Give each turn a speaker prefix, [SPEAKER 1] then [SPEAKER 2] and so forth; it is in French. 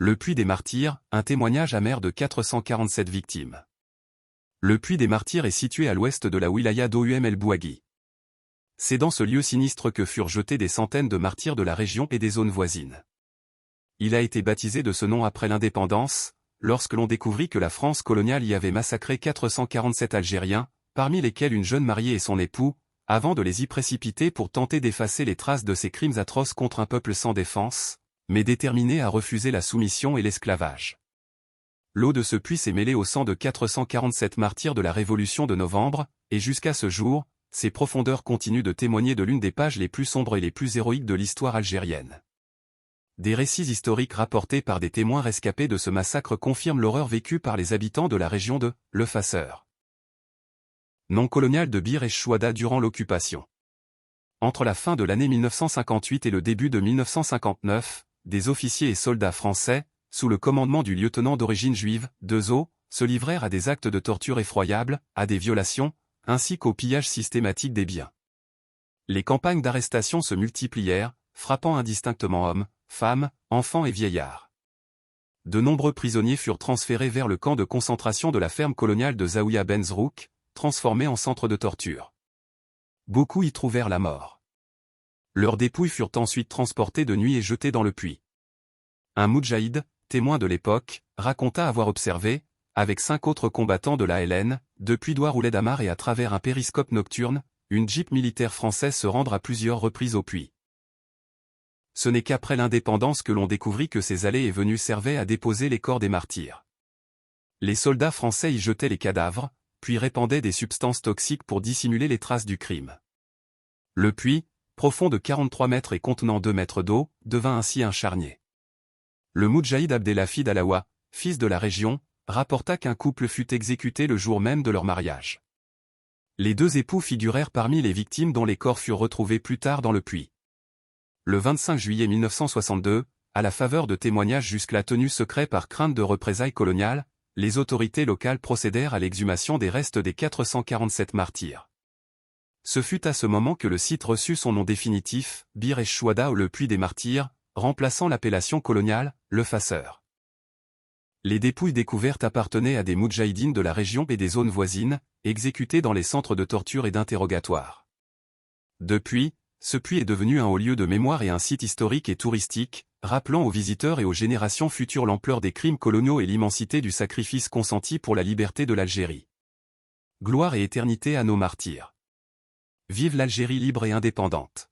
[SPEAKER 1] Le Puy des Martyrs, un témoignage amer de 447 victimes. Le Puy des Martyrs est situé à l'ouest de la wilaya d'Oum El Bouaghi. C'est dans ce lieu sinistre que furent jetés des centaines de martyrs de la région et des zones voisines. Il a été baptisé de ce nom après l'indépendance, lorsque l'on découvrit que la France coloniale y avait massacré 447 Algériens, parmi lesquels une jeune mariée et son époux, avant de les y précipiter pour tenter d'effacer les traces de ces crimes atroces contre un peuple sans défense, mais déterminé à refuser la soumission et l'esclavage. L'eau de ce puits s'est mêlée au sang de 447 martyrs de la Révolution de novembre, et jusqu'à ce jour, ces profondeurs continuent de témoigner de l'une des pages les plus sombres et les plus héroïques de l'histoire algérienne. Des récits historiques rapportés par des témoins rescapés de ce massacre confirment l'horreur vécue par les habitants de la région de Le Fasseur. Nom colonial de Bir esh-Chouada durant l'occupation. Entre la fin de l'année 1958 et le début de 1959, des officiers et soldats français, sous le commandement du lieutenant d'origine juive, Dezo, se livrèrent à des actes de torture effroyables, à des violations, ainsi qu'au pillage systématique des biens. Les campagnes d'arrestation se multiplièrent, frappant indistinctement hommes, femmes, enfants et vieillards. De nombreux prisonniers furent transférés vers le camp de concentration de la ferme coloniale de Zaouïa Benzrouk, transformé en centre de torture. Beaucoup y trouvèrent la mort. Leurs dépouilles furent ensuite transportées de nuit et jetées dans le puits. Un moudjahid, témoin de l'époque, raconta avoir observé, avec 5 autres combattants de l'ALN, depuis Douar-Ouled-Amar et à travers un périscope nocturne, une jeep militaire française se rendre à plusieurs reprises au puits. Ce n'est qu'après l'indépendance que l'on découvrit que ces allées et venues servaient à déposer les corps des martyrs. Les soldats français y jetaient les cadavres, puis répandaient des substances toxiques pour dissimuler les traces du crime. Le puits, profond de 43 mètres et contenant 2 mètres d'eau, devint ainsi un charnier. Le moudjahid Abdelhafid Alaoua, fils de la région, rapporta qu'un couple fut exécuté le jour même de leur mariage. Les 2 époux figurèrent parmi les victimes dont les corps furent retrouvés plus tard dans le puits. Le 25 juillet 1962, à la faveur de témoignages jusque-là tenus secrets par crainte de représailles coloniales, les autorités locales procédèrent à l'exhumation des restes des 447 martyrs. Ce fut à ce moment que le site reçut son nom définitif, Bir esh-Chouada ou le Puy des Martyrs, remplaçant l'appellation coloniale, Le Fasseur. Les dépouilles découvertes appartenaient à des moudjahidines de la région et des zones voisines, exécutés dans les centres de torture et d'interrogatoire. Depuis, ce puits est devenu un haut lieu de mémoire et un site historique et touristique, rappelant aux visiteurs et aux générations futures l'ampleur des crimes coloniaux et l'immensité du sacrifice consenti pour la liberté de l'Algérie. Gloire et éternité à nos martyrs. Vive l'Algérie libre et indépendante.